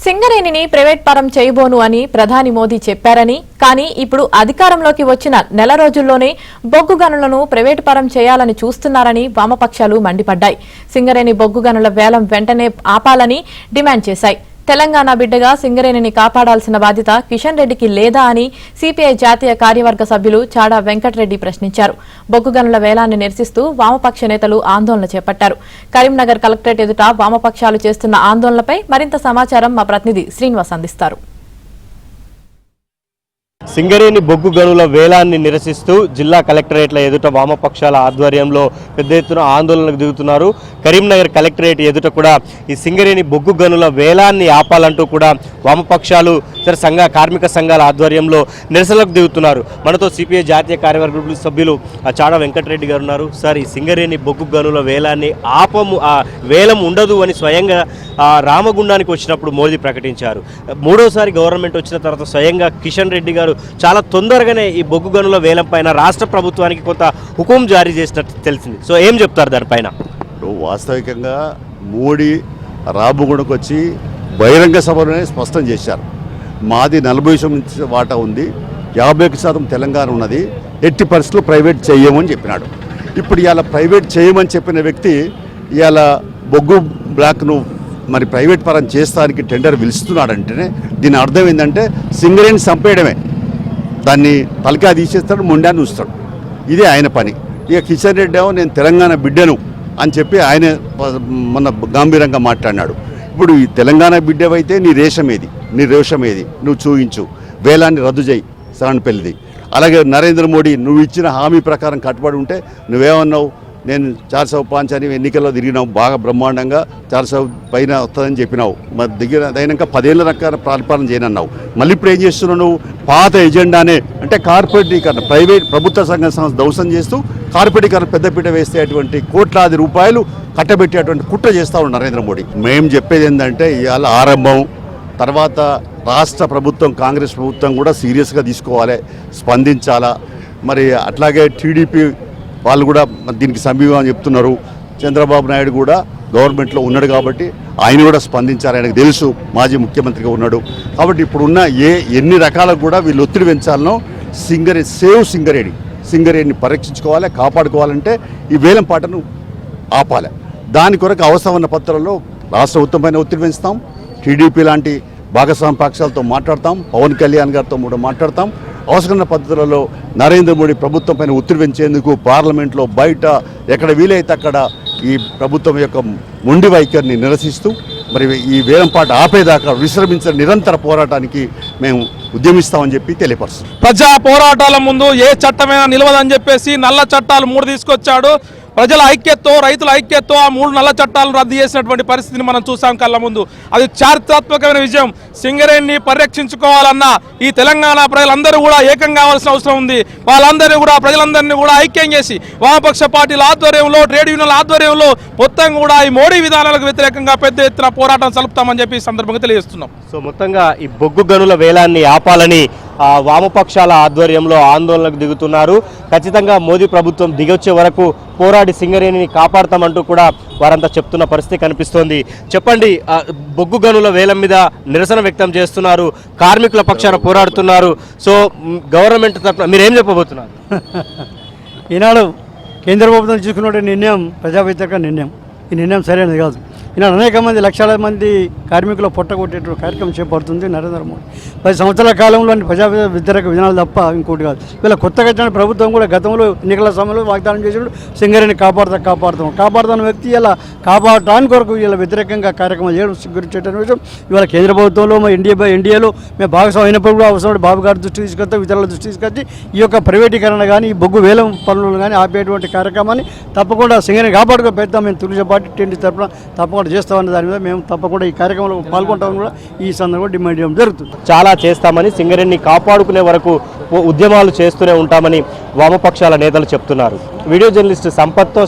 సింగరేణిని private పరం చేయబోను అని ప్రధాని మోదీ చెప్పారని, కానీ ఇప్పుడు అధికారంలోకి వచ్చిన నెల రోజుల్లోనే బొగ్గు గనులను ప్రైవేట్ పరం చేయాలని చూస్తున్నారని వామపక్షాలు మండిపడ్డాయి. సింగరేణి బొగ్గు గనుల వేలం వెంటనే ఆపాలని డిమాండ్ చేశాయి. తెలంగాణ బిడ్డగా సింగరేణిని కాపాడాల్సిన బాధ్యత కిషన్ రెడ్డికి లేదా అని సిపిఐ జాతీయ కార్యవర్గ సభ్యులు చాడా వెంకటరెడ్డి ప్రశ్నించారు. బొగ్గు గనుల వేలాన్ని నిరసిస్తూ వామపక్ష నేతలు ఆందోళన చేపట్టారు. కరీంనగర్ కలెక్టరేట్ ఎదుట వామపక్షాలు చేస్తున్న ఆందోళనపై మరింత సమాచారం మా ప్రతినిధి శ్రీనివాస్ అందిస్తారు. సింగరేణి బొగ్గు గనుల వేలాన్ని నిరసిస్తూ జిల్లా కలెక్టరేట్ల ఎదుట వామపక్షాల ఆధ్వర్యంలో పెద్ద ఎత్తున ఆందోళనకు దిగుతున్నారు. కరీంనగర్ కలెక్టరేట్ ఎదుట కూడా ఈ సింగరేణి బొగ్గు గనుల వేలాన్ని ఆపాలంటూ కూడా వామపక్షాలు కార్మిక సంఘాల ఆధ్వర్యంలో నిరసనలకు దిగుతున్నారు. మనతో సిపిఐ జాతీయ కార్యవర్గ సభ్యులు చాడా వెంకటరెడ్డి గారు ఉన్నారు. సార్, ఈ సింగరేణి బొగ్గు గనుల వేలాన్ని వేలం ఉండదు అని స్వయంగా రామగుండానికి వచ్చినప్పుడు మోదీ ప్రకటించారు. మూడోసారి గవర్నమెంట్ వచ్చిన తర్వాత స్వయంగా కిషన్ రెడ్డి గారు చాలా తొందరగానే ఈ బొగ్గు గనుల వేలం పైన రాష్ట్ర ప్రభుత్వానికి కొంత హుకుం జారీ చేసినట్టు తెలిసింది. సో ఏం చెప్తారు దానిపైన? వాస్తవికంగా మోడీ రామగుండకు వచ్చి బహిరంగ సభలోనే స్పష్టం చేశారు. మాది 40% వాటా ఉంది, 50% తెలంగాణ ఉన్నది, ఎట్టి పరిస్థితుల్లో ప్రైవేట్ చేయమని చెప్పినాడు. ఇప్పుడు ఇవాళ ప్రైవేట్ చేయమని చెప్పిన వ్యక్తి ఇవాళ బొగ్గు బ్లాక్ను మరి ప్రైవేట్ పరం చేస్తానికి టెండర్ పిలుస్తున్నాడంటేనే దీని అర్థం ఏంటంటే సింగరేణి చంపేయడమే. దాన్ని తలకా తీసేస్తాడు, మొండాన్ని చూస్తాడు. ఇదే ఆయన పని. ఇక కిషన్ రెడ్డి ఏమో నేను తెలంగాణ బిడ్డను అని చెప్పి ఆయన మొన్న గంభీరంగా మాట్లాడినాడు. ఇప్పుడు ఈ తెలంగాణ బిడ్డవైతే నీ రోషం ఏది నువ్వు చూపించు, వేలాన్ని రద్దు చేయి సరణపల్లిది. అలాగే నరేంద్ర మోడీ నువ్వు ఇచ్చిన హామీ ప్రకారం కట్టుబడి ఉంటే నువ్వేమన్నావు, నేను 405 అని ఎన్నికల్లో తిరిగినావు, బాగా బ్రహ్మాండంగా 400 పైన వస్తుందని చెప్పినావు. మరి అయినాక 10 ఏళ్ళ రకాల పరిపాలన చేయనన్నావు. మళ్ళీ ఇప్పుడు ఏం చేస్తున్నావు నువ్వు? పాత ఎజెండానే అంటే కార్పొరేటీకరణ, ప్రైవేట్ ప్రభుత్వ సంస్థ ధ్వంసం చేస్తూ కార్పొరేటీకరణ పెద్దపీట వేస్తే అటువంటి కోట్లాది రూపాయలు కట్టబెట్టేటువంటి కుట్ర చేస్తూ ఉన్నాడు నరేంద్ర మోడీ. మేము చెప్పేది ఏంటంటే ఇవాళ ఆరంభం, తర్వాత రాష్ట్ర ప్రభుత్వం కాంగ్రెస్ ప్రభుత్వం కూడా సీరియస్గా తీసుకోవాలి, స్పందించాలా. మరి అట్లాగే టీడీపీ వాళ్ళు కూడా దీనికి సమీపం చెప్తున్నారు. చంద్రబాబు నాయుడు కూడా గవర్నమెంట్లో ఉన్నాడు కాబట్టి ఆయన కూడా స్పందించారు. ఆయనకు తెలుసు, మాజీ ముఖ్యమంత్రిగా ఉన్నాడు కాబట్టి ఇప్పుడున్న ఎన్ని రకాలకు కూడా వీళ్ళు ఒత్తిడి పెంచాలనో సింగరేణిని పరీక్షించుకోవాలి, కాపాడుకోవాలంటే ఈ వేలం పాటను ఆపాలి. దాని కొరకు అవసరమైన పత్రాల్లో రాష్ట్ర ప్రభుత్వం ఒత్తిడి పెంచుతాం, టీడీపీ లాంటి భాగస్వామ్య పక్షాలతో మాట్లాడతాం, పవన్ కళ్యాణ్ గారితో కూడా మాట్లాడతాం. అవసరమైన పద్ధతులలో నరేంద్ర మోడీ ప్రభుత్వం పైన ఒత్తిడి పెంచేందుకు పార్లమెంట్లో బయట ఎక్కడ వీలైతే అక్కడ ఈ ప్రభుత్వం యొక్క మొండి వైఖరిని నిరసిస్తూ మరి ఈ వేలంపాట ఆపేదాకా విశ్రమించిన నిరంతర పోరాటానికి మేము ఉద్యమిస్తామని చెప్పి తెలియపరుస్తాం. ప్రజా పోరాటాల ముందు ఏ చట్టమైనా నిలవదని చెప్పేసి నల్ల చట్టాలు 3 తీసుకొచ్చాడు. ప్రజల ఐక్యతతో, రైతుల ఐక్యతతో ఆ 3 నల్ల చట్టాలను రద్దు చేసినటువంటి పరిస్థితిని మనం చూసాం కళ్ళ ముందు. అది చారిత్రాత్మకమైన విజయం. సింగరేణిని పరిరక్షించుకోవాలన్నా ఈ తెలంగాణ ప్రజలందరూ కూడా ఏకం కావాల్సిన అవసరం ఉంది. వాళ్ళందరినీ కూడా ప్రజలందరినీ కూడా ఐక్యం చేసి వామపక్ష పార్టీల ఆధ్వర్యంలో, ట్రేడ్ యూనియన్ల ఆధ్వర్యంలో మొత్తం కూడా ఈ మోడీ విధానాలకు వ్యతిరేకంగా పెద్ద ఎత్తున పోరాటం సలుపుతామని చెప్పి ఈ సందర్భంగా తెలియజేస్తున్నాం. సో మొత్తంగా ఈ బొగ్గు గనుల వేలాన్ని ఆపాలని వామపక్షాల ఆధ్వర్యంలో ఆందోళనకు దిగుతున్నారు. ఖచ్చితంగా మోదీ ప్రభుత్వం దిగొచ్చే వరకు పోరాడి సింగరేణిని కాపాడతామంటూ కూడా వారంతా చెప్తున్న పరిస్థితి కనిపిస్తోంది. చెప్పండి, బొగ్గు గనుల వేలం మీద నిరసన వ్యక్తం చేస్తున్నారు, కార్మికుల పక్షాన పోరాడుతున్నారు. సో గవర్నమెంట్ తరఫున మీరేం చెప్పబోతున్నారు? ఈనాడు కేంద్ర ప్రభుత్వం తీసుకున్న నిర్ణయం ప్రజా వ్యతిరేక నిర్ణయం. ఈ నిర్ణయం సరైనది కాదు. ఈనాడు అనేక మంది లక్షల మంది కార్మికుల పొట్టగొట్టేటువంటి కార్యక్రమం చేపడుతుంది నరేంద్ర మోడీ. 10 సంవత్సరాల కాలంలో ప్రజా వ్యతిరేక విధానాలు తప్ప ఇంకోటి కాదు. వీళ్ళ కొత్తగా వచ్చిన ప్రభుత్వం కూడా గతంలో ఎన్నికల సమయంలో వాగ్దానం చేసినప్పుడు సింగరేణిని కాపాడుతున్న వ్యక్తి ఇలా కాపాడటానికి కొరకు వీళ్ళ వ్యతిరేకంగా కార్యక్రమాలు చేయడం సిగ్గురించేట విషయం. ఇవాళ కేంద్ర ప్రభుత్వంలో ఎన్డీఏలో మేము భాగస్వామి అయినప్పుడు కూడా అవసరం బాబు గారి దృష్టి తీసుకొస్తాం, ఇతరుల దృష్టి తీసుకొచ్చి ఈ యొక్క ప్రైవేటీకరణ కానీ ఈ బొగ్గు వేలం పనులను కానీ ఆపేటువంటి కార్యక్రమాన్ని తప్పకుండా సింగరేణి కాపాడుకో పెడతాం. మేము తెలుగు పార్టీ టీడీ తరఫున తప్పకుండా చేస్తామని దాని మీద మేము తప్పకుండా ఈ కార్యక్రమంలో పాల్గొంటామని కూడా ఈ సందర్భంగా డిమాండ్ చేయడం జరుగుతుంది. చాలా చేస్తామని, సింగరేణిని కాపాడుకునే వరకు ఉద్యమాలు చేస్తూనే ఉంటామని వామపక్షాల నేతలు చెప్తున్నారు. Video journalist సంపత్తో